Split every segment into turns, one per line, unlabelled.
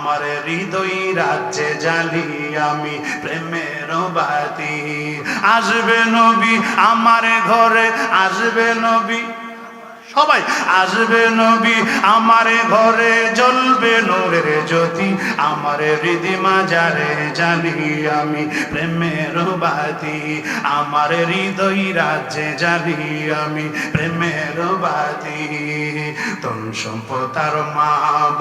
আমার হৃদয় রাজ্যে জ্বালি আমি প্রেমের বাতি। আসবে নবী আমার ঘরে, আসবে নবী, সবাই আসবে নবী আমার ঘরে, জ্বলবে নূরের জ্যোতি, আমার হৃদয় মাজারে জ্বালি আমি প্রেমের বাতি। আমার হৃদয় রাজ্যে জ্বালি আমি প্রেমের বাতি। ধন সম্পদ আর মা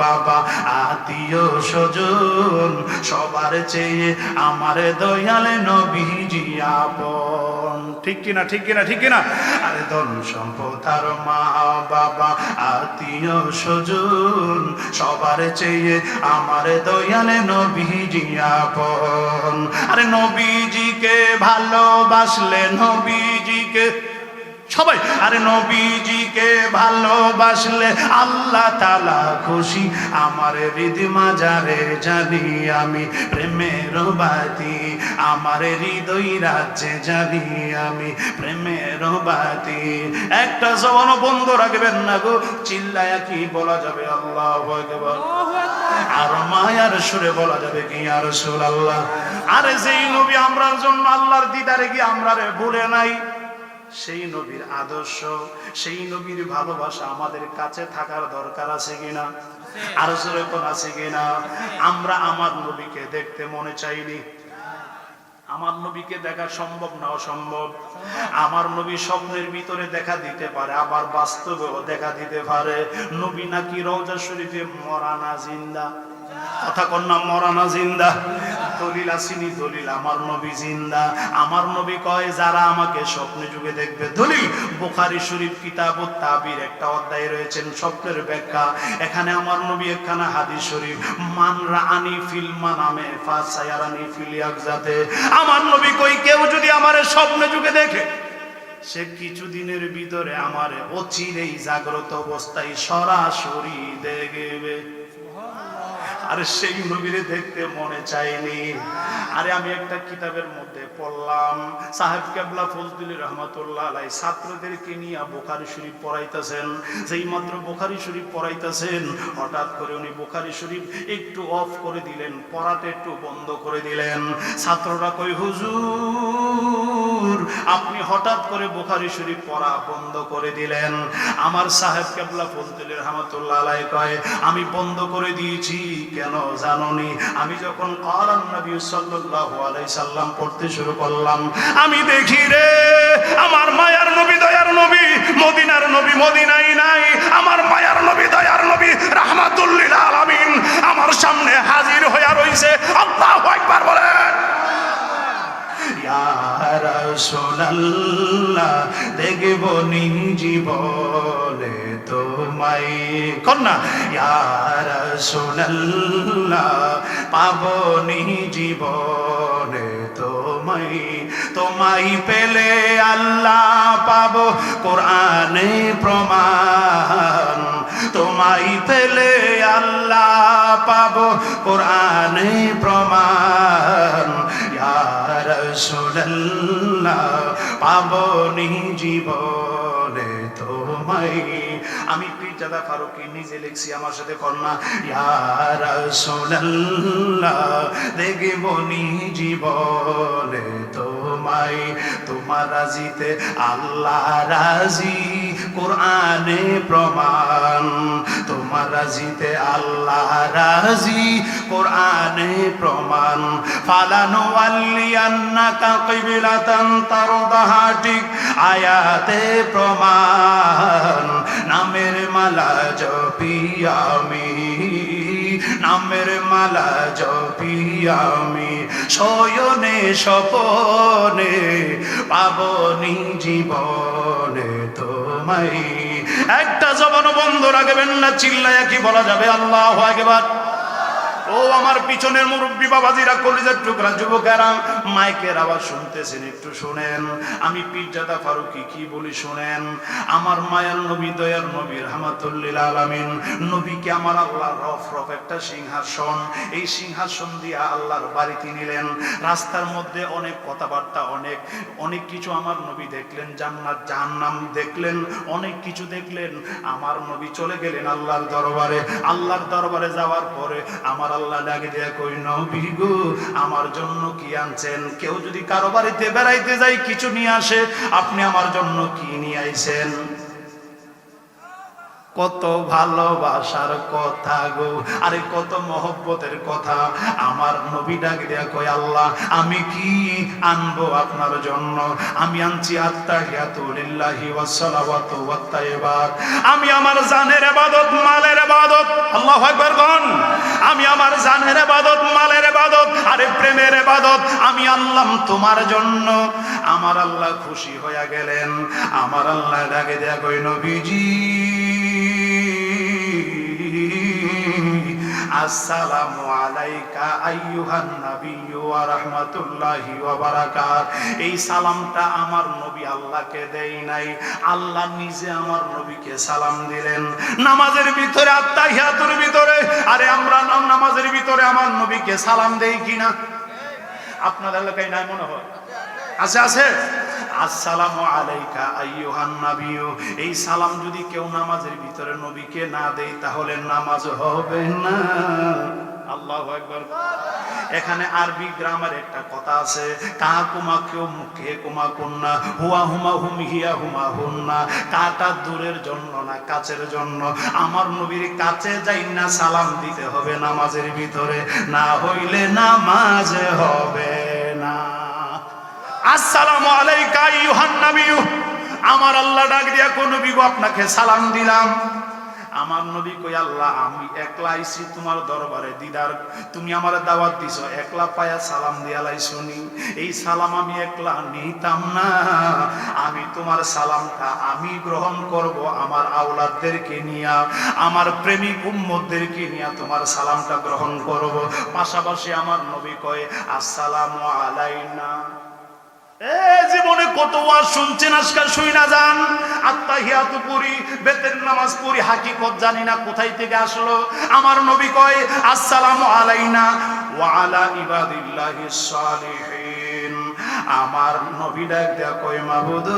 বাবা আত্মীয় স্বজন, সবার চেয়ে আমার দয়াল নবীজি আপন। ঠিক কিনা, ঠিক কিনা, ঠিক কিনা? আরে ধন সম্পদ আর মা বাবা আত্মীয় স্বজন, সবার চেয়ে আমার দয়াল নবীজি আপন। আরে নবীজিকে ভালোবাসলে, নবীজিকে সবাই, আরে নবীজিকে ভালোবাসলে আল্লাহ তাআলা খুশি, আমার হৃদয় মাজারে জ্বালি আমি প্রেমের বাতি। আমার হৃদয় রাজ্যে জ্বালি আমি প্রেমের বাতি। একটা জবান বন্ধ রাখবেন না গো, চিল্লায়া কি বলা যাবে আল্লাহু আকবার, আর মায়ার সুরে বলা যাবে কি ইয়া রাসূলুল্লাহ। আরে যেই নবী আমরার জন্য আল্লাহর দিদারে কি আমরা ভুলে নাই, সেই নবীর আদর্শ, সেই নবীর ভালোবাসা আমাদের কাছে থাকার দরকার আছে কিনা? আর জোরে কোন আছে কিনা? আমরা আমার নবীকে দেখতে মনে চাইনি, আমার নবীকে দেখা সম্ভব না অসম্ভব? আমার নবী স্বপ্নের ভিতরে দেখা দিতে পারে, আবার বাস্তবেও দেখা দিতে পারে। নবী নাকি রওজা শরীফে মরা না জিন্দা, কথা কন না, মরা না জিন্দা। দলিল আসিনি, দলিল আমার নবী জিন্দা। আমার নবী কয় যারা আমাকে স্বপ্নে যুগে দেখবে, দলিল বুখারী শরীফ কিতাবুত তাবির একটা অধ্যায় রয়েছেন স্বপ্নের ব্যাখ্যা, এখানে আমার নবী একখানা হাদিস শরীফ, মান রাআনি ফিল মানামে ফাসায়ারানি ফিল ইয়াকজাতে। আমার নবী কই কেউ যদি আমারে স্বপ্নে যুগে দেখে, সে কিছুদিনের ভিতরে আমারে অচিরেই জাগ্রত অবস্থায় সরাসরি দেখবে। আর সেই নবীরে দেখতে মনে চাইনি। আরে আমি একটা কিতাবের মধ্যে পড়লাম, সাহেব কেবলা ফজলুল রহমাতুল্লাহ আলাইহি ছাত্রদেরকে নিয়ে বুখারী শরীফ পড়াইতেছেন। যেই মাত্র বুখারী শরীফ পড়াইতেছেন, হঠাৎ করে উনি বুখারী শরীফ একটু অফ করে দিলেন, পড়াটা একটু বন্ধ করে দিলেন। ছাত্ররা কই হুজুর আপনি হঠাৎ করে বুখারী শরীফ পড়া বন্ধ করে দিলেন? আমার সাহেব কেবলা ফজলুল রহমাতুল্লাহ আলাইহি কয় আমি বন্ধ করে দিয়েছি কেন জানোনি? আমি যখন কালান নবী সাল্লাল্লাহু আলাইহি সাল্লাম পড়তে শুরু করলাম, আমি দেখি রে আমার মায়ার নবী, দয়ার নবী, মদিনার নবী মদিনায় নাই, আমার মায়ার নবী, দয়ার নবী, রাহমাতুল লিল আলামিন আমার সামনে হাজির হইয়া রইছে। আল্লাহু আকবার বলেন। ইয়া রাসূলুল্লাহ দেখব নি জীবনে তোমায়, কন্যা ইয়া রাসূলুল্লাহ পাবো নি জীবনে তোমায়, তোমায় পেলে আল্লাহ পাবো কোরআনে প্রমাণ, তোমায় পেলে আল্লাহ পাবো কোরআনে প্রমাণ। ইয়া রাসূলুল্লাহ পাবো নি জীবনে তোমায়। আমি পীরজাদা ফারুকী নিজে লিখছি, আমার সাথে কন্যা ইয়া রাসূলুল্লাহ দেখব নি জীবনে তোমায়, তোমার রাজিতে আল্লাহ রাজি কোরআনে প্রমাণ, তোমার রাজিতে আল্লাহ রাজি কোরআনে প্রমাণ। ফালানু ওয়াল্লিয়ান্নাকা কিবলাতান তারদাহা, ঠিক আয়াতে প্রমাণ। নামের মালা জপি আমি, নামের মালা জপি আমি, শয়নে স্বপনে পাবনি জীবনে তোমায়। একটা জবান বন্ধ রাখবেন না, চিল্লায়া কি বলা যাবে আল্লাহু আকবার। ও আমার পিছনের মুরব্বী বাবাজিরা, কলিজার টুকরা যুবকেরা, মাইকের আওয়াজ শুনতেছেন, একটু শুনেন। আমি পীরজাদা ফারুকী কি বলি শুনেন। আমার মায়ার নবী, দয়ার নবী, রাহমাতুল লিল আলামিন নবীকে আমার আল্লাহ রফ একটা সিংহাসন, এই সিংহাসন দিয়ে আল্লাহর বাড়িতে নিলেন। রাস্তার মধ্যে অনেক কথাবার্তা, অনেক কিছু আমার নবী দেখলেন, জান্নাত জাহান্নাম দেখলেন, অনেক কিছু দেখলেন। আমার নবী চলে গেলেন আল্লাহর দরবারে। আল্লাহর দরবারে যাওয়ার পরে আমার আল্লাহ ডাকে দিয়ে কই নবী গো আমার জন্য কি আনছেন? কেউ যদি কারো বাড়িতে বেড়াইতে যায় কিছু নিয়ে আসে, আপনি আমার জন্য কি নিয়ে আইছেন? কত ভালোবাসার কথা গো, আরে কত মহব্বতের কথা। আমার নবী ডাক দিয়া কয় আল্লাহ আমি কি আনবো আপনার জন্য? আমি আনছি আত্তাহিয়াতু লিল্লাহি ওয়াস সালাওয়াতু ওয়াত তাইয়্যিবাত। আমি আমার জানের ইবাদত, মালের ইবাদত, আল্লাহু আকবার বল। আমি আমার জানের ইবাদত, মালের ইবাদত, আরে প্রেমের ইবাদত আমি আল্লাহ তোমার জন্য। আমার আল্লাহ খুশি হয়ে গেলেন। আমার আল্লাহ ডাকে দিয়া কয় নবীজি আসসালামু আলাইকা আইয়ুহান নাবিয়্যু ওয়া রাহমাতুল্লাহি ওয়া বারাকাত। এই সালামটা আমার নবী আল্লাহকে দেই নাই, আল্লাহ নিজে আমার নবীকে সালাম দিলেন। নামাজের ভিতরে আত্তাহিয়াতুর ভিতরে, আরে আমরা নামাজের ভিতরে আমার নবীকে সালাম দেই কিনা? আপনাদের এলাকায় নাই মনে হয়? আছে আছে। আসসালামু আলাইকা আইয়ুহান নাবিয়্যু, এই সালাম যদি কেউ নামাজের ভিতরে নবীকে না দেয় তাহলে নামাজ হবে না। আল্লাহু আকবার। এখানে আরবি গ্রামার একটা কথা আছে, কা কুমা কেউ মুখে কুমা কুন্না, হুয়া হুমা হুম হিয়া হুমা হুন্না। কাটা দূরের জন্য না কাছের জন্য। আমার নবীর কাছে যাই না সালাম দিতে হবে নামাজের ভিতরে, না হইলে নামাজ হবে না। আসসালামু আলাইকা আইয়ুহান নাবিয়্যু, আমার আল্লাহ ডাক দিয়া কোন নবী গো আপনাকে সালাম দিলাম। আমার নবী কই আল্লাহ আমি একলা আইছি তোমার দরবারে দিদার, তুমি আমার দাওয়াত দিছো, একলা পায়া সালাম দিয়া লাইছুনি। এই সালাম আমি একলা নিতাম না, আমি তোমার সালামটা আমি গ্রহণ করব আমার আওলাদদেরকে নিয়া, আমার প্রেমিক উম্মতদেরকে নিয়া তোমার সালামটা গ্রহণ করব। পাশাপাশি আমার নবী কয় আসসালামু আলাইনা। জীবনে কত ওয়াজ শুনছেন, আজকাল শুই না যান। আত্তাহিয়াতু পড়ি, বেতের নামাজ পড়ি, হাকিকত জানি না কোথায় থেকে আসলো। আমার নবী কয় আসসালামু আলাইনা ওয়া আলা ইবাদিল্লাহিস সালিহিন। আমার নবী ডাক দেয়া কয় মাবুদ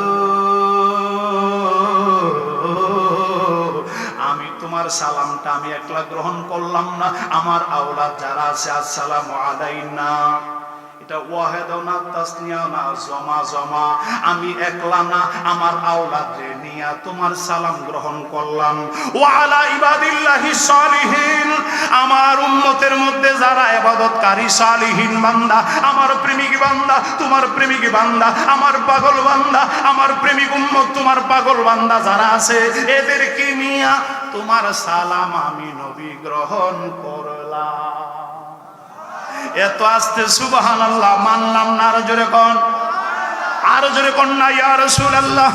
আমি তোমার সালামটা আমি একলা গ্রহণ করলাম না, আমার আওলাদ যারা আছে আসসালামু আলাইনা। এটা ওয়াহেদও না, তাসনিয়াও না, জমা জমা। আমি একলা না, আমার আওলাদরে নিয়া তোমার সালাম গ্রহণ করলাম। ওয়া আলা ইবাদিল্লাহিস সালিহিন, আমার উম্মতের মধ্যে যারা ইবাদতকারী সালিহিন বান্দা, আমার প্রেমিক বান্দা, তোমার প্রেমিক বান্দা, আমার পাগল বান্দা, আমার প্রেমিক উম্মত, তোমার পাগল বান্দা যারা আছে, এদেরকে নিয়া তোমার সালাম আমি নবী গ্রহণ করলাম। এত আস্তে সুবহানাল্লাহ মানলাম না? আরো জোরে কোন, আরো জোরে কোন না ইয়া রাসূলুল্লাহ।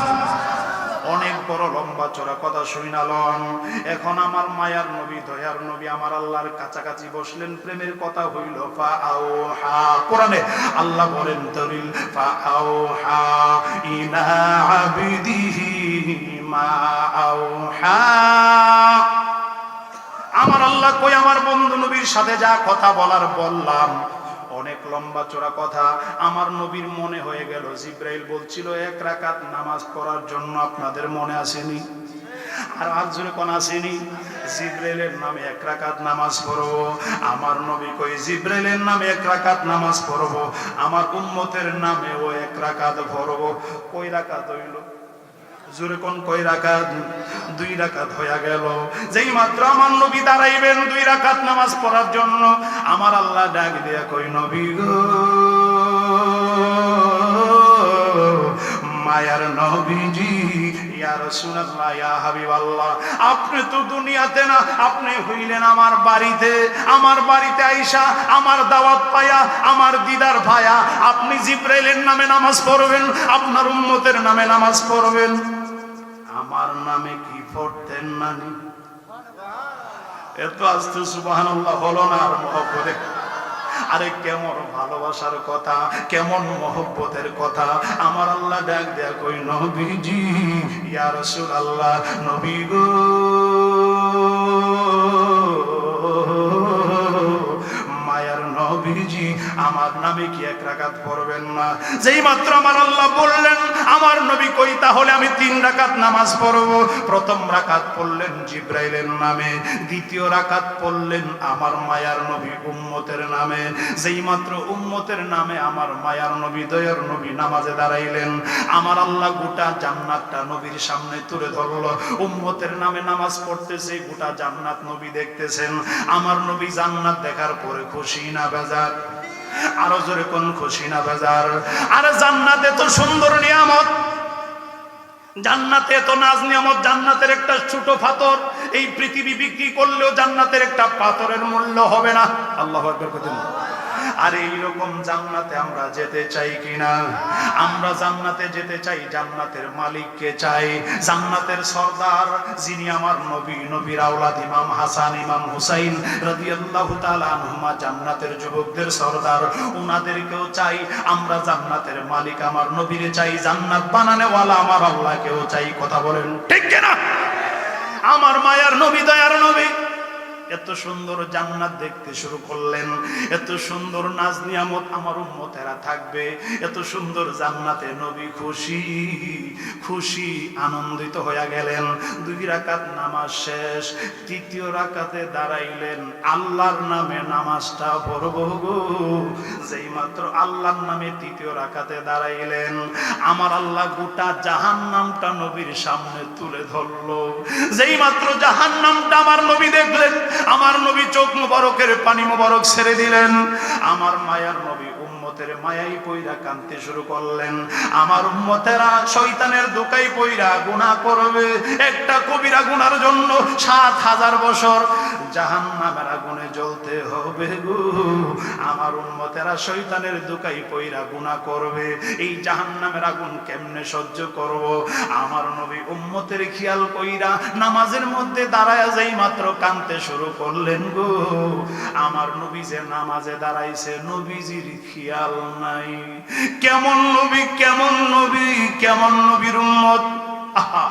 অনেক বড় লম্বা চড়া কথা শুনালাম। এখন আমার মায়ার নবী, দয়ার নবী আমার আল্লাহর কাছাকাছি বসলেন, প্রেমের কথা হইল। ফা আওহা, কোরআনে আল্লাহ বলেন তরিল ফা আওহা ইলা আবিদিহি মা আওহা। আমার আল্লাহ কই আমার বন্ধু নবীর সাথে যা কথা বলার বললাম, অনেক লম্বা চড়া কথা। আমার নবীর মনে হয়ে গেল জিব্রাইল বলছিল এক রাকাত নামাজ পড়ার জন্য, আপনাদের মনে আসেনি? আর আজরে কোন আসেনি? জিব্রাইলের নামে এক রাকাত নামাজ পড়বো। আমার নবী কই জিব্রাইলের নামে এক রাকাত নামাজ পড়বো, আমার উম্মতের নামেও এক রাকাত পড়বো। কই রাকাত হইল? জোরে কোন কয় রাকাত? 2 রাকাত হয়ে গেল। যেই মাত্র আমার নবী দাঁড়াইবেন 2 রাকাত নামাজ পড়ার জন্য, আমার আল্লাহ ডাক দিয়া কই নবী গো, মায়ার নবীজি, ইয়া রাসূলুল্লাহ, ইয়া হাবিবাল্লাহ, আপনি তো দুনিয়াতে না, আপনি হইলেন আমার বাড়িতে। আমার বাড়িতে আইসা আমার দাওয়াত পায়া, আমার দিদার ভায়া, আপনি জিব্রাইলের নামে নামাজ পড়বেন, আপনার উম্মতের নামে নামাজ পড়বেন। আমার নামে কি পড়তেন নানি? এত আস্তে সুবহানাল্লাহ হলো না? আর মহব্বতে, আরে কেমন ভালোবাসার কথা, কেমন মহব্বতের কথা। আমার আল্লাহ ডাক দেয়া কই নবীজি, ইয়া রাসূলুল্লাহ, নবী গো, মায়ার নবী নবীজি আমার নামে কি 1 রাকাত পড়বেন না? যেই মাত্র আমার আল্লাহ বললেন আমার নবী কই, তাহলে আমি 3 রাকাত নামাজ পড়ব। প্রথম রাকাত পড়লেন জিবরাইলের নামে, দ্বিতীয় রাকাত পড়লেন আমার মায়ার নবী উম্মতের নামে। যেই মাত্র উম্মতের নামে আমার মায়ার নবী দয়ার নবী নামাজে দাঁড়াইলেন, আমার আল্লাহ গোটা জান্নাতটা নবীর সামনে তুলে ধরল। উম্মতের নামে নামাজ পড়তেছে, গোটা জান্নাত নবী দেখতেছেন। আমার নবী জান্নাত দেখার পরে খুশি না বেজার? আরো জোরে কোন খুশি না বেজার? আরে জান্নাতে তো সুন্দর নিয়ামত, জান্নাতে তো নাজ নিয়ামত, জান্নাতের একটা ছোট পাথর এই পৃথিবী বিক্রি করলেও জান্নাতের একটা পাথরের মূল্য হবে না। আল্লাহু আকবার কইতেন। আর এইরকম জান্নাতে আমরা যেতে চাই কিনা? আমরা জান্নাতে যেতে চাই, জান্নাতের মালিককে চাই, জান্নাতের সরদার যিনি আমার নবী, নবীর আওলাদ ইমাম হাসান ইমাম হুসাইন রাদিয়াল্লাহু তাআলা আনহুমা, জান্নাতের যুবকদের সরদার, উনাদেরকেও চাই। আমরা জান্নাতের মালিক আমার নবীরে চাই, জান্নাত বানানেওয়ালা আমার আল্লাহকেও চাই। কথা বলেন ঠিক কিনা? আমার মায়ার নবী দয়ার নবী এত সুন্দর জান্নাত দেখতে শুরু করলেন, এত সুন্দর নাজ নিয়ামত আমার উম্মতেরা থাকবে, এত সুন্দর জান্নাতে নবী খুশি খুশি আনন্দিত হয়ে গেলেন। 2 রাকাত নামাজ শেষ, তৃতীয় রাকাতে দাঁড়াইলেন, আল্লাহর নামে নামাজটা পড়ব গো। যেই মাত্র আল্লাহর নামে তৃতীয় রাকাতে দাঁড়াইলেন, আমার আল্লাহ গোটা জাহান্নামটা নবীর সামনে তুলে ধরলো। যেই মাত্র জাহান্নামটা আমার নবী দেখলেন, আমার নবী চোখ মুবারকের পানি মুবারক ছেড়ে দিলেন। আমার মায়ার নবী উম্মতের মায়াই পইরা কাঁদতে শুরু করলেন। আমার উম্মতেরা শয়তানের দোকাই পইরা গুনাহ করবে, একটা কবিরা গুনার জন্য 7000 বছর জাহান্নামের আগুনে জ্বলতে হবে গো। আমার উম্মতেরা শয়তানের দোকাই পইরা গুনাহ করবে, এই জাহান্নামের আগুন কেমনে সহ্য করব? আমার নবী উম্মতের খেয়াল কইরা নামাজের মধ্যে দাঁড়ায়া যেই মাত্র কাঁদতে শুরু করলেন গো, আমার নবী যে নামাজে দাঁড়াইছে নবীজির খেয়াল নাই। কেমন নবী, কেমন নবী, কেমন নবীর উম্মত! আহা,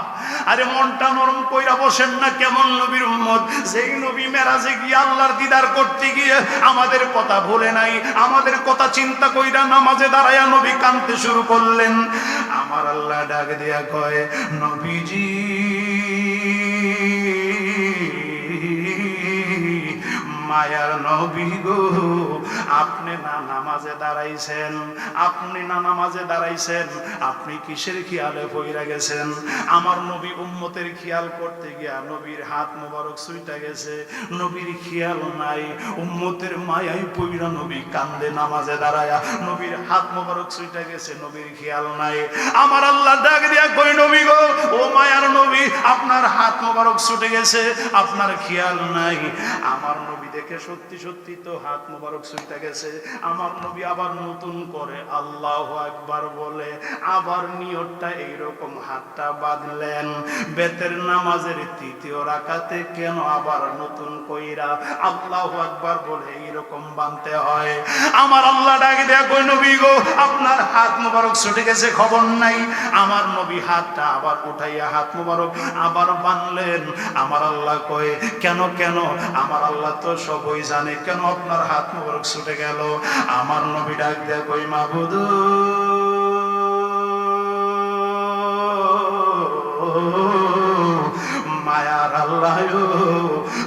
আরে মনটা নরম কইরা বসেন না। কেমন নবীর উম্মত, যেই নবী মেরাজে গিয়ে আল্লাহর দিদার করতে গিয়ে আমাদের কথা ভুলে নাই, আমাদের কথা চিন্তা কইরা নামাজে দাঁড়ায়া নবী কাঁদতে শুরু করলেন। আমার আল্লাহ ডাক দিয়া কয়, নবীজি মায়ার নবী গো, আপনি না নামাজে দাঁড়াইছেন, আপনি না নামাজে দাঁড়াইছেন, আপনি কিসের খেয়ালে পইরা গেছেন? আমার নবী উম্মতের খেয়াল করতে গিয়া নবীর হাত মোবারক ছুঁইটা গেছে, নবীর খেয়াল নাই। উম্মতের মায়াই পইরা নবী কান্দে নামাজে দাঁড়ায়া, নবীর হাত মোবারক ছুঁইটা গেছে, নবীর খেয়াল নাই। আমার আল্লাহ ডাক দিয়া কই, নবী গো, ও মায়ার নবী, আপনার হাত মোবারক ছুটে গেছে, আপনার খেয়াল নাই। আমার নবী দেখে সত্যি সত্যি তো হাত মোবারক ছুঁইটা গেছে। আমার নবী আবার নতুন করে আল্লাহু আকবার বলে আবার নিয়তটা এইরকম হাতটা বাঁধলেন। বেতের নামাজের তৃতীয় রাকাতে কেন আবার নতুন কইরা আল্লাহু আকবার বলে এইরকম বাঁধতে হয়? আমার আল্লাহ ডাকে দেয়া কই, নবী গো, আপনার হাত মোবারক ছুটে গেছে, খবর নাই। আমার নবী হাতটা আবার উঠাইয়া হাত মোবারক আবার বাঁধলেন। আমার আল্লাহ কয়, কেন কেন? আমার আল্লাহ তো সবই জানে, কেন আপনার হাত মোবারক ছুটে গেল? আমার নবী ডাক দেয়া কই, মাবুদ মায়ার আল্লাহ,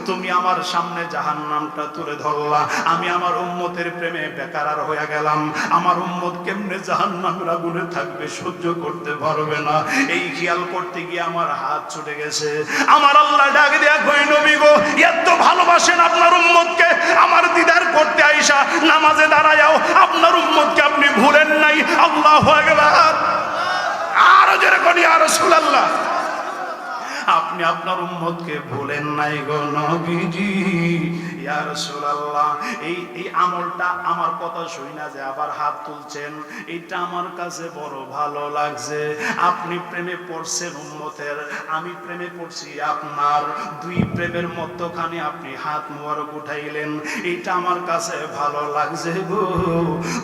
তুমি আমার সামনে জাহান্নামটা তুলে ধরলা, আমি আমার উম্মতের প্রেমে বেকার হয়ে গেলাম। আমার উম্মত কেমনে জাহান্নামের আগুনে থাকবে, সহ্য করতে পারবে না, এই খেয়াল করতে গিয়ে আমার হাত ছুটে গেছে। আমার আল্লাহ ডাক দেয়া কই, নবী গো, এত ভালোবাসেন আপনার উম্মতকে, আমার দিদার করতে আইসা নামাজে দাঁড়ায়াও আপনার উম্মতকে আপনি ভুলেন নাই। আল্লাহু আকবার। আরো জোরে করি, ইয়া রাসূলুল্লাহ, আপনি আপনার উম্মতকে ভুলেন নাই গো নবীজি। ইয়া রাসূলুল্লাহ, এই আমলটা, আমার কথা শুই না যে আবার হাত তুলছেন, এটা আমার কাছে বড় ভালো লাগছে। আপনি প্রেমে পড়ছেন উম্মতের, আমি প্রেমে পড়ছি আপনার, দুই প্রেমের মধ্যখানে আপনি হাত মোবারক উঠাইলেন, এটা আমার কাছে ভালো লাগছে গো।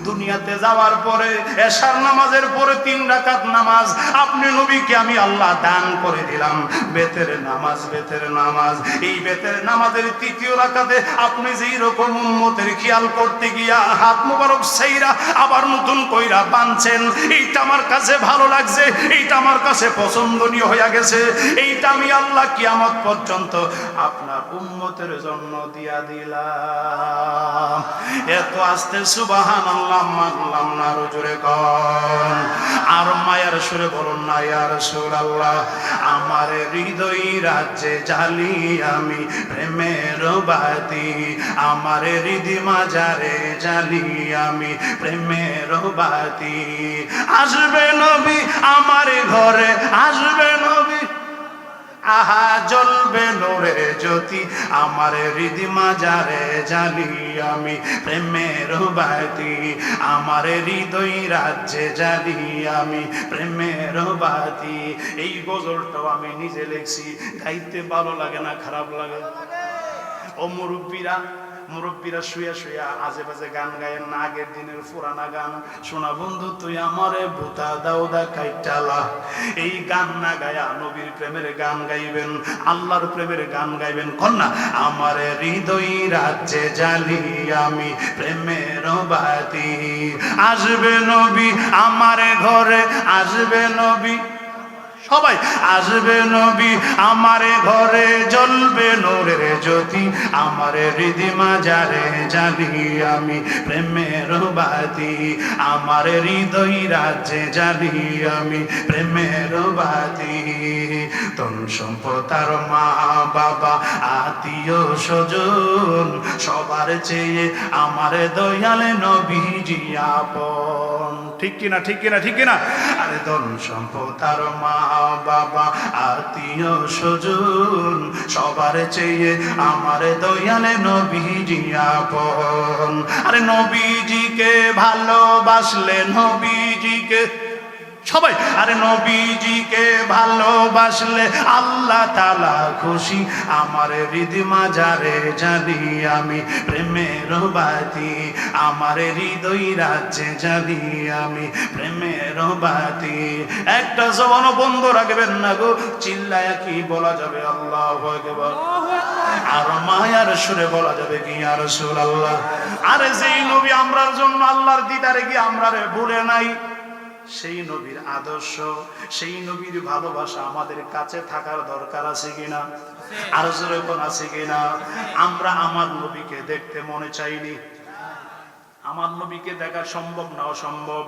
দুনিয়াতে যাওয়ার পরে এশার নামাজের পরে 3 রাকাত নামাজ আপনি নবীকে আমি আল্লাহ দান করে দিলাম। বেতের নামাজ, বেতের নামাজ। এই বেতের নামাজের তৃতীয় রাকাতে আপনি যেই রকম উম্মতের খেয়াল করতে গিয়া হাত মোবারক ছাইরা আবার নতুন কইরা বানছেন, এইটা আমার কাছে ভালো লাগছে, এইটা আমার কাছে পছন্দনীয় হইয়া গেছে, এইটা আমি আল্লাহ কিয়ামত পর্যন্ত আপনার উম্মতের জন্য দিয়া দিলাম। এত আস্তে সুবহানাল্লাহ মানলাম না, আরো জোরে কোন, আর মায়ার সুরে বলুন না ইয়া রাসূলুল্লাহ। আমার হৃদয় রাজ্যে জ্বালি আমি প্রেমের বাতি, আমার হৃদি মাজারে জ্বালি আমি প্রেমের বাতি। আসবে নবী আমার ঘরে, আসবে নবী, আহা জ্বলবে নূরের জ্যোতি, আমার হৃদি মাজারে জ্বালি আমি প্রেমের বাতি, আমার হৃদয় রাজ্যে জ্বালি আমি প্রেমের বাতি। এই গজলটাও আমি নিজে লিখছি, গাইতে ভালো লাগে না খারাপ লাগে? ও মুরব্বীরা শুয়া শুয়া আজে বাজে গান গায়েন না, আগের দিনের পুরানা গান শোনা। বন্ধু তুই আমারে বুতা দাউদা কাইটালা, এই গান না গায়া নবীর প্রেমের গান গাইবেন, আল্লাহর প্রেমের গান গাইবেন। কন্যা আমার হৃদয় রাজ্যে জ্বালি আমি প্রেমের বাতি, আসবে নবী আমার ঘরে, আসবে নবী, সবাই আসবে নবী আমার ঘরে, জ্বলবে নূরের জ্যোতি, আমার হৃদি মাজারে জ্বালি আমি প্রেমের বাতি, আমার হৃদয় রাজ্যে জ্বালি আমি প্রেমের বাতি। ধন সম্পদ আর মা বাবা আত্মীয় স্বজন সবার চেয়ে আমার দয়াল নবীজি আপন। ঠিক কিনা, ঠিক কিনা, ঠিক কিনা? আরে ধন সম্পদ আর মা বাবা আত্মীয় স্বজন সবার চেয়ে আমার দয়ালে নবীজি আপন। আরে নবীজিকে ভালোবাসলে, নবীজিকে সবাই, আরে নবীজিকে ভালোবাসলে আল্লাহ তাআলা খুশি, আমার হৃদি মাজারে জ্বালি আমি প্রেমের বাতি, আমার হৃদয় রাজ্যে জ্বালি আমি প্রেমের বাতি। একটা জবান বন্ধ রাখবেন না গো, চিল্লায়া কি বলা যাবে আল্লাহু আকবার, আর মায়ার সুরে বলা যাবে কি ইয়া রাসূলুল্লাহ। আরে যেই নবী আমরার জন্য আল্লাহর দিদারে কি আমরারে ভুলে নাই, সেই নবীর আদর্শ, সেই নবীর ভালোবাসা আমাদের কাছে থাকার দরকার আছে কিনা? আর জোরে কোন আছে কিনা? আমরা আমার নবীকে দেখতে মনে চাইনি, আমার নবীকে দেখা সম্ভব না অসম্ভব?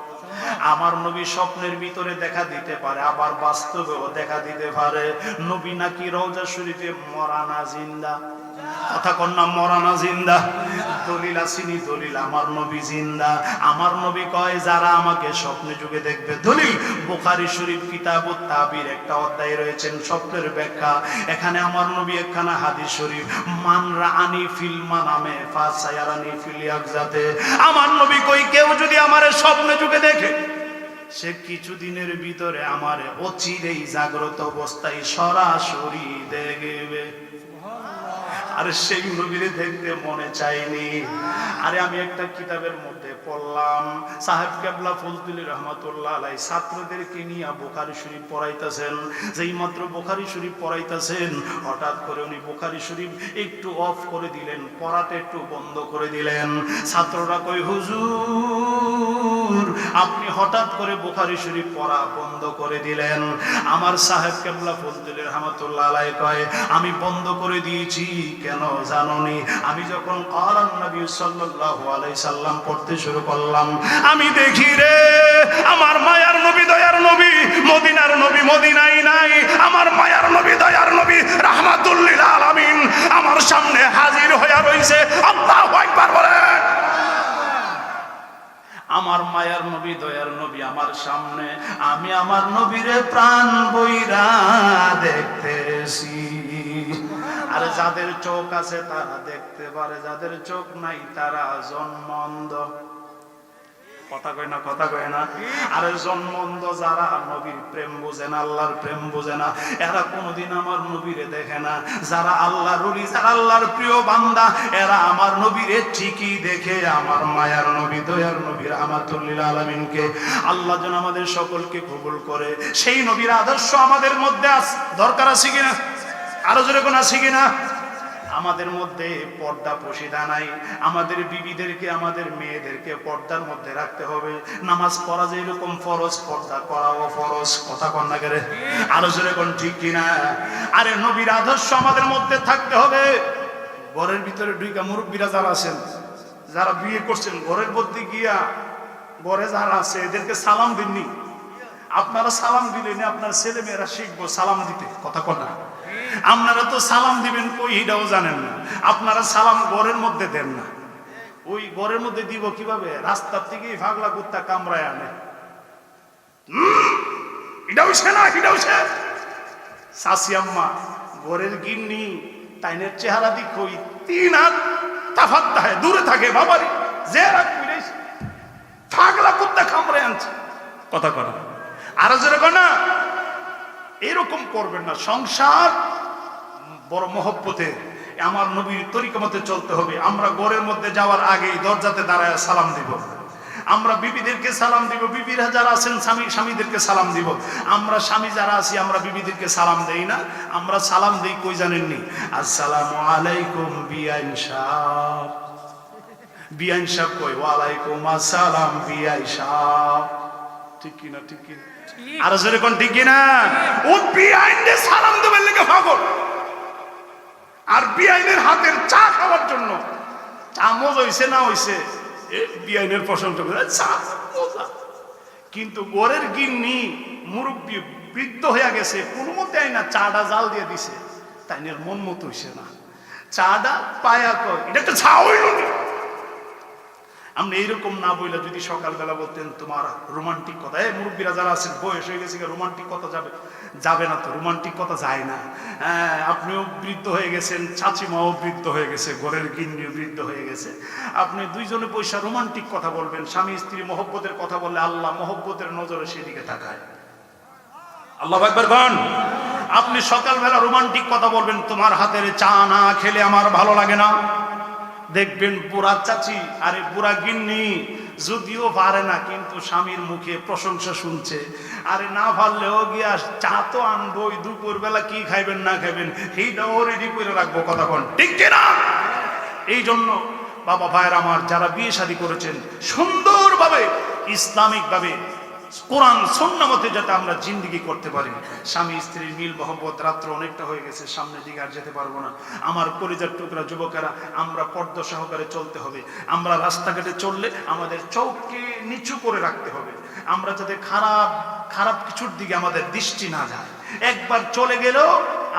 আমার নবী স্বপ্নের ভিতরে দেখা দিতে পারে, আবার বাস্তবেও দেখা দিতে পারে। নবী নাকি রওজা শরীফে মরা না জিন্দা, কথা কন্যা মরা না জিন্দা? দলিল আসিনি, দলিল আমার নবী জিন্দা। আমার নবী কয় যারা আমাকে স্বপ্নে যুগে দেখবে, দলিল বুখারী শরীফ কিতাবুত তাবির একটা অধ্যায় রয়েছেন স্বপ্নের ব্যাখ্যা, এখানে আমার নবী একখানা হাদিস শরীফ, মান রাআনি ফিল মানামে ফাসায়ারানি ফিল ইয়াকজাতে। আমার নবী কই কেউ যদি আমারে স্বপ্নে যুগে দেখে, সে কিছুদিনের ভিতরে আমারে অচিরেই জাগ্রত অবস্থায় সরাসরি দেখবে। আরে সেই নবীরে দেখতে মনে চাইনি। আরে আমি একটা কিতাবের মধ্যে পড়লাম, সাহেব কেবলা ফজলুল রহমাতুল্লাহ আলাইহি ছাত্রদেরকে নিয়ে বুখারী শরীফ পড়াইতেছেন। যেই মাত্র বুখারী শরীফ পড়াইতেছেন, হঠাৎ করে উনি বুখারী শরীফ একটু অফ করে দিলেন, পড়াতে একটু বন্ধ করে দিলেন। ছাত্ররা কই হুজুর আপনি হঠাৎ করে বুখারী শরীফ পড়া বন্ধ করে দিলেন? আমার সাহেব কেবলা ফজলুল রহমাতুল্লাহ আলাইহি কয় আমি বন্ধ করে দিয়েছি কেন জানোনি? আমি যখন ক্বালান নবী সাল্লাল্লাহু আলাইহি সাল্লাম পড়তে শুরু করলাম, আমি দেখি রে আমার মায়ার নবী দয়ার নবী মদিনার নবী মদিনায় নাই, আমার মায়ার নবী দয়ার নবী রাহমাতুল লিল আলামিন আমার সামনে হাজির হয়ে রইছে। আল্লাহু আকবার বলেন। আমার মায়ার নবী দয়ার নবী আমার সামনে, আমি আমার নবীরে প্রাণ বইরা দেখতেছি। আর যাদের চোখ আছে তারা দেখতে পারে, যাদের চোখ নাই তারা জন্মন্ধ। কথা কয় না, কথা কয় না। আরে জন্মন্ধ যারা নবীর প্রেম বোঝে না, আল্লাহর প্রেম বোঝে না, এরা কোনোদিন আমার নবীরে দেখে না। যারা আল্লাহর ওলি, যারা আল্লাহর প্রিয় বান্দা, এরা আমার নবীরে ঠিকই দেখে। আমার মায়ার নবী, দয়ার নবী রাহমাতুল লিল আলামিনকে আল্লাহ যেন আমাদের সকলকে কবুল করে। সেই নবীর আদর্শ আমাদের মধ্যে দরকার আছে কিনা? আরো জোরে কোন আছে কিনা? আমাদের মধ্যে পর্দা পশিদা নাই। আমাদের বিবিদেরকে, আমাদের মেয়েদেরকে পর্দার মধ্যে রাখতে হবে। নামাজ পড়া যে এরকম ফরজ, পর্দা করাও ফরজ। কথা কন না করে, আরো জোরে কোন ঠিক কিনা? আরে নবীর আদর্শ আমাদের মধ্যে থাকতে হবে। ঘরের ভিতরে ঢুকা মুরব্বীরা যারা আছেন, যারা বিয়ে করছেন, ঘরের মধ্যে গিয়া ঘরে যারা আছে এদেরকে সালাম দিননি। আপনারা সালাম দিলেন, আপনার ছেলে মেয়েরা শিখবো সালাম দিতে। কথা কন না? আপনারা তো সালাম দিবেন কই এটাও জানেন না। আপনারা সালাম ঘরের মধ্যে দেন না। ওই ঘরের মধ্যে দিব কিভাবে? রাস্তার থেকে ভাগলা কুত্তা কামড়ায় আনে। এটা হইছে না, এটা হইছে শাশি আম্মা ঘরের গিন্নি, তাইনের চেহারা দেখো 3 হাত তাফাত থাকে, দূরে থাকে। বাবারি যে ভাগলা কুত্তা কামড়ায় আনছে। কথা করা আরো জোরে কর না। এরকম করবেন না। সংসার বড় মহব্বতে আমার নবীর তরিকা মতে চলতে হবে। আমরা ঘরের মধ্যে যাওয়ার আগেই দরজাতে দাঁড়ায় সালাম দিব। আমরা বিবিদেরকে সালাম দিব। বিবিরা যারা আছেন স্বামীদেরকে সালাম দিব। আমরা স্বামী যারা আছি আমরা বিবিদেরকে সালাম দেই না। আমরা সালাম দেই কই জানেননি? আসসালামু আলাইকুম বিআইন সাহেব। বিআইন সাহেব কই? ওয়ালাইকুম আসসালাম বিআই সাহেব। ঠিক কিনা? ঠিক কিনা? আর জোরে কোন ঠিক কিনা? ও বিআইনে সালাম দেবেন লেগে পাগল। আর বিআইনের হাতের চা খাওয়ার জন্য চা মজা হইছে না হইছে বিআইনের প্রশংসা করে চা মজা। কিন্তু ঘরের গিন্নি মুরব্বী বৃদ্ধ হয়ে গেছে, কোনো মতে আইনা চাটা জাল দিয়ে দিছে, তাইনের মন মতো হইছে না। চাটা পায়া কয় এটা তো চা হইল না। আপনি এইরকম না বইলে যদি সকালবেলা বলতেন তোমার রোমান্টিক কথা, মুরব্বীরা যারা আছেন বয়স হয়ে গেছে, রোমান্টিক কথা যাবে না তো, রোমান্টিক কথা যায় না। হ্যাঁ, আপনিও বৃদ্ধ হয়ে গেছেন, চাচিমাও বৃদ্ধ হয়ে গেছে, ঘরের গিন্নিও বৃদ্ধ হয়ে গেছে। আপনি দুইজনে পয়সা রোমান্টিক কথা বলবেন। স্বামী স্ত্রী মহব্বতের কথা বললে আল্লাহ মহব্বতের নজরে সেদিকে তাকায়। আল্লাহু আকবার বলেন। আপনি সকালবেলা রোমান্টিক কথা বলবেন, তোমার হাতের চা না খেলে আমার ভালো লাগে না। দেখবেন বুড়া চাচি আরে বুড়া গিন্নি যদিও পারে না কিন্তু স্বামীর মুখে প্রশংসা শুনছে। আরে না পারলেও গিয়া চা তো আনবো, দুপুর বেলা কি খাইবেন না খাইবেন সেইটাও রেডি করে রাখবো। কথা বল ঠিক কিনা? এই জন্য বাবা ভাইয়ের আমার যারা বিয়ে শাদী করেছেন, সুন্দরভাবে ইসলামিক ভাবে কোরআন সুন্নাহ মতে যাতে আমরা জিন্দেগি করতে পারি। স্বামী স্ত্রীর মিল মহব্বত রাত্র অনেকটা হয়ে গেছে, সামনের দিকে আর যেতে পারবো না। আমার কলিজার টুকরা যুবকেরা, আমরা পর্দা সহকারে চলতে হবে। আমরা রাস্তাঘাটে চললে আমাদের চোখকে নিচু করে রাখতে হবে। আমরা যাতে খারাপ কিছুর দিকে আমাদের দৃষ্টি না যায়। একবার চলে গেলেও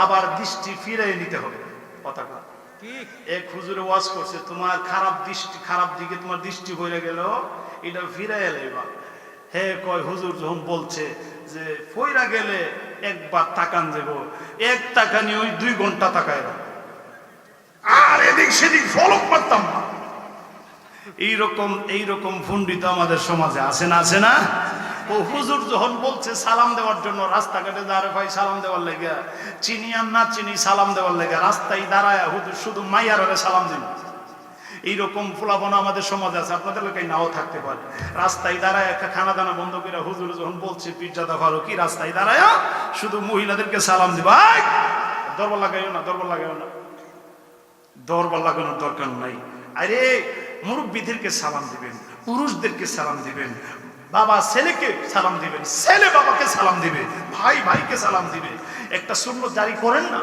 আবার দৃষ্টি ফিরিয়ে নিতে হবে। কথাটা ঠিক। এক হুজুরে ওয়াজ করছে, তোমার খারাপ দিকে তোমার দৃষ্টি হয়ে গেল, এটা ফিরাইয়া লাইবা। হে কয় হুজুর যখন বলছে যে ফইরা গেলে একবার তাকান যাব, এক তাকানি ওই 2 ঘন্টা তাকায় আর এদিক সেদিক ফলক পারতাম না। এইরকম ফুন্ডিত আমাদের সমাজে আছে না? আছে না? ও হুজুর যখন বলছে সালাম দেওয়ার জন্য, রাস্তাঘাটে দাঁড়ে ভাই সালাম দেওয়ার লেগে, চিনি আর না চিনি সালাম দেওয়ার লেগে রাস্তায় দাঁড়ায় হুজুর শুধু মাইয়ার সালাম দিন। এইরকম ফুলাবনা আমাদের সমাজে আছে, আপনাদের এলাকায় নাও থাকতে পারে। রাস্তায় দাঁড়ায় একটা খানা দানা বন্ধ করে হুজুর যখন বলছে পীরজাদা ফারুকী, রাস্তায় দাঁড়ায় শুধু মহিলাদেরকে সালাম দিবা। দরবার লাগাইও না, দরবার লাগাইও না, দরবার লাগানোর দরকার নাই। আরে মুরব্বীদেরকে সালাম দিবেন, পুরুষদেরকে সালাম দিবেন, বাবা ছেলেকে সালাম দিবেন, ছেলে বাবাকে সালাম দিবে, ভাই ভাইকে সালাম দিবে। একটা সুন্নাত জারি করেন না,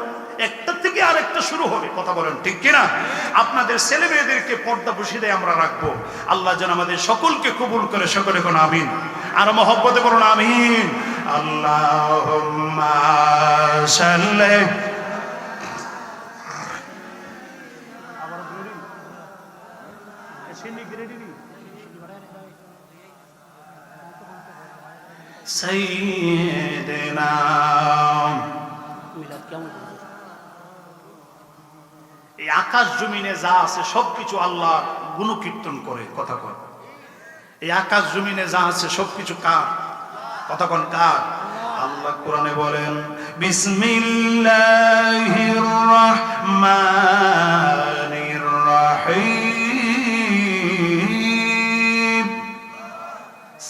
একটা থেকে আরেকটা শুরু হবে। কথা বলেন ঠিক কিনা? আপনাদের ছেলে মেয়েদেরকে পর্দা বসিয়ে আমরা রাখবো। আল্লাহ যেন আমাদের সকলকে কবুল করে। সকলে কোন আমিন, আর মহব্বতে করুন আমিন। আল্লাহুম্মা সাল্লি সাইয়্যিদিনা। এই আকাশ জমিনে যা আছে সবকিছু আল্লাহর গুণকীর্তন করে। কথা কর, এই আকাশ জমিনে যা আছে সবকিছু কার? কতক্ষণ কার? আল্লাহ কোরআনে বলেন বিসমিল্লাহির রাহমানির রাহিম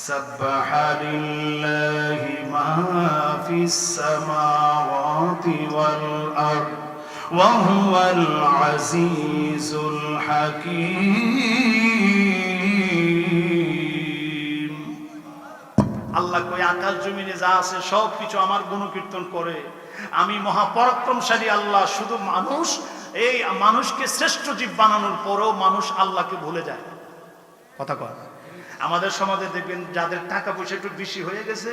সাব্বাহা লিল্লাহি মা ফিস সামাওয়াতি ওয়াল আরদ ওয়া হুয়াল আজিজুল হাকীম। আল্লাহ কই আকাশ জমিনে যা আছে সব কিছু আমার গুণকীর্তন করে। আমি মহাপরাক্রমশালী আল্লাহ। শুধু মানুষ, এই মানুষকে শ্রেষ্ঠ জীব বানানোর পরেও মানুষ আল্লাহকে ভুলে যায়। কথা কয়। আমাদের সমাজে দেখবেন যাদের টাকা পয়সা একটু বেশি হয়ে গেছে,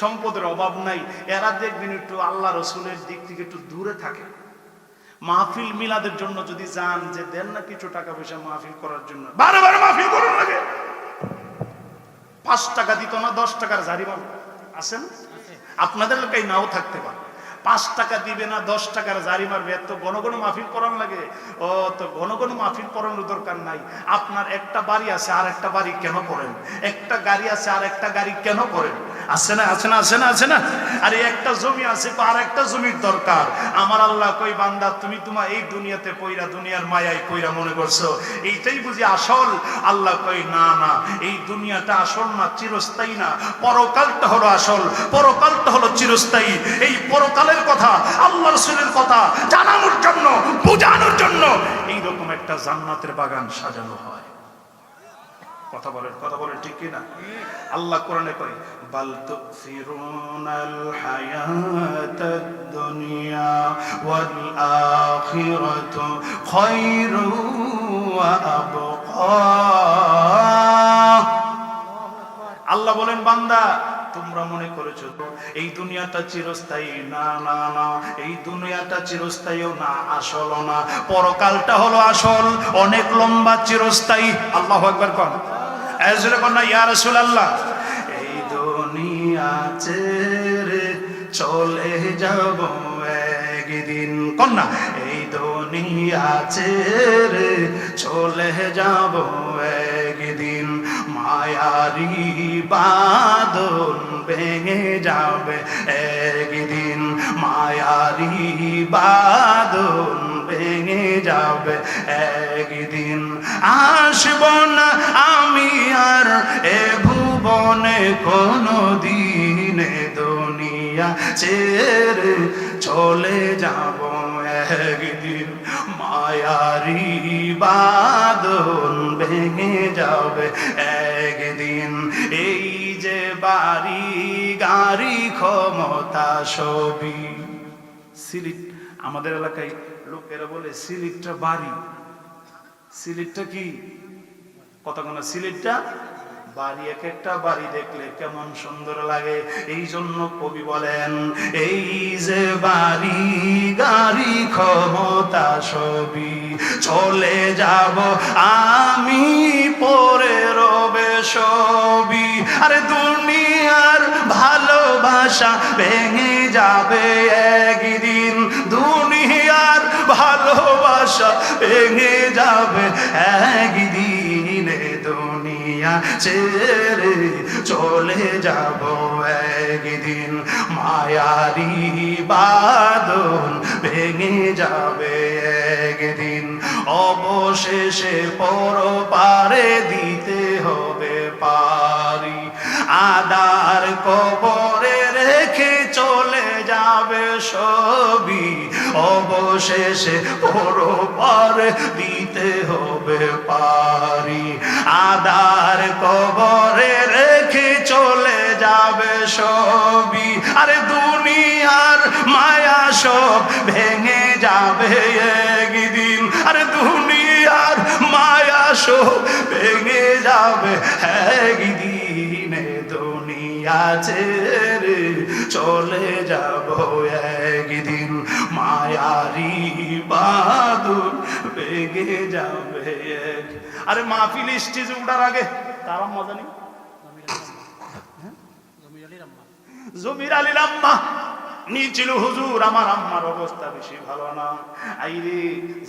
সম্পদের অভাব নাই, এরা দেখবেন একটু আল্লাহ রসুলের দিক থেকে একটু দূরে থাকে। মাহফিল মিলাদের জন্য যদি যান, যে দেন না কিছু টাকা পয়সা মাহফিল করার জন্য, বারে বারে মাহফিল করুন লাগে, 5 টাকা দিত না 10 টাকার জারিমানা আছেন। আপনাদের লোকাই নাও থাকতে পারে, 5 টাকা দিবে না 10 টাকার জারি মারবে। এত ঘন ঘন মাহফিল করানো লাগে? ও তো ঘন ঘন মাহফিল করানোর দরকার নাই। আপনার একটা বাড়ি আছে আর একটা বাড়ি কেন করেন? একটা গাড়ি আছে আর একটা গাড়ি কেন করেন? আছে না আছে না আছে না আছে না? আর একটা জমি আছে আর একটা জমির দরকার। আমার আল্লাহ কই বান্দা তুমি তোমার এই দুনিয়াতে পয়রা, দুনিয়ার মায়ায় পয়রা মনে করছো এইটাই বুঝি আসল? আল্লাহ কই না না, এই দুনিয়াটা আসল না, চিরস্থায়ী না। পরকালটা হলো আসল, পরকালটা হলো চিরস্থায়ী। এই পরকালের কথা, আল্লাহ রাসূলের কথা জানানোর জন্য, বোঝানোর জন্য এইরকম একটা জান্নাতের বাগান সাজানো হয়। কথা বলেন ঠিক কি না? আল্লাহ কোরআনে কয় বাল তুসিরুনাল হায়াতাদ দুনিয়া ওয়াল আখিরাতু খায়রু ওয়া আবকা। আল্লাহ বলেন বান্দা তোমরা মনে করেছো এই দুনিয়াটা চিরস্থায়ী? না না না, এই দুনিয়াটা চিরস্থায়ীও না, আসলও না। পরকালটা হলো আসল, অনেক লম্বা, চিরস্থায়ী। আল্লাহু আকবার কোন আজরে কোন না ইয়া রাসূলুল্লাহ। এই দুনিয়া ছেড়ে চলে যাব একদিন, কোন না এই দুনিয়া ছেড়ে চলে যাব একদিন। মায়ারি বাঁধন ভেঙে যাবে একদিন, মায়ারি বাঁধন ভেঙে যাবে একদিন। আসব না আমি আর এ ভুবনে কোনো দিনে, দুনিয়া ছেড়ে চলে যাব একদিন। মায়ারি বাঁধন ভেঙে যাবে একদিন। এই যে বাড়ি গাড়ি ক্ষমতা সবই, সিলেট আমাদের এলাকায় লোকেরা বলে সিলেটটা বাড়ি। সিলেটটা কি? কতক্ষণ সিলেটটা বাড়ি, এক একটা বাড়ি দেখলে কেমন সুন্দর লাগে। এই জন্য কবি বলেন এই যে বাড়ি গাড়ি ক্ষমতা সবই, চলে যাব আমি পরে রবে সবই। আরে দুনিয়ার ভালোবাসা ভেঙে যাবে একদিন, দুনিয়ার ভালোবাসা ভেঙে যাবে একদিন। দুনিয়া ছেড়ে চলে যাব একদিন, মায়ারি বাঁধন ভেঙে যাবে একদিন। অবশেষে পরপারে দিতে হবে পারি, আদার কবরে রেখে চলে যাবে সবই। অবশেষে পরপারে দিতে হবে পারি, আদার কবরে রেখে চলে যাবে সবই। আরে দুনিয়ার মায়া সব ভেঙে যাবে একদিন, আরে দুনিয়ার মায়া সব ভেঙে যাবে একদিন। দুনিয়া ছেড়ে চলে যাব একদিন, মায়ারি বাঁধন ভেঙে যাবে। আরে মাহফিল স্টেজে উঠার আগে তারা মজা নেই। জমির আলীর আম্মা নিয়েছিল, হুজুর আমার আম্মার অবস্থা বেশি ভালো না। আইরে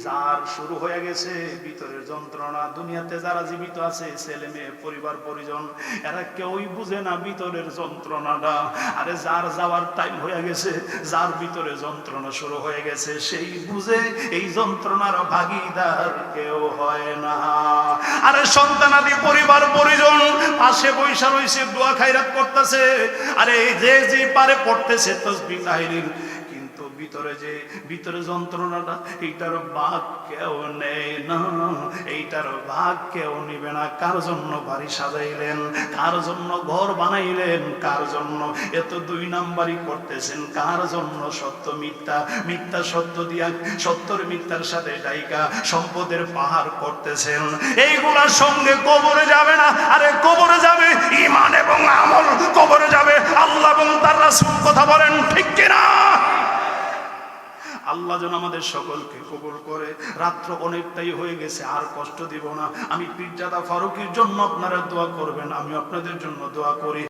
যার শুরু হয়ে গেছে ভিতরের যন্ত্রণা, দুনিয়াতে যারা জীবিত আছে ছেলে মেয়ে পরিবার পরিজন এরা কেউই বুঝে না ভিতরের যন্ত্রণাটা। আরে যার যাওয়ার টাইম হয়ে গেছে, যার ভিতরে যন্ত্রণা শুরু হয়ে গেছে সেই বুঝে এই যন্ত্রণার ভাগীদার কেউ হয় না। আরে সন্তানাদি পরিবার পরিজন পাশে বৈশা রয়েছে, দোয়া খায়রাত করতেছে, আরে যে যে পারে পড়তেছে তাসবিহ তাহলিল, কিন্তু ভিতরে যন্ত্রণাটা এইটার ভাগ কেউ নেয় না, এইটার ভাগ কেউ নিবে না। কার জন্য বাড়ি সাজাইলেন, কার জন্য ঘর বানাইলেন, কার জন্য এত দুই নাম্বারই করতেছেন, কার জন্য সত্য মিথ্যা, মিথ্যা সত্য দিয়া সত্যর মিথ্যার সাথে ডাইকা সম্পদের পাহাড় করতেছেন, এইগুলার সঙ্গে কবরে যাবে না। আরে কবরে যাবে ঈমান এবং আমল, কবরে যাবে আল্লাহ এবং তার রাসূল। কথা বলেন ঠিক কিনা? আল্লাহ যেন আমাদের সকলকে কবুল করে। রাত্র অনেকটাই হয়ে গেছে, আর কষ্ট দিব না। আমি পীরজাদা ফারুকীর জন্য আপনারা দোয়া করবেন, আমি আপনাদের জন্য দোয়া করি।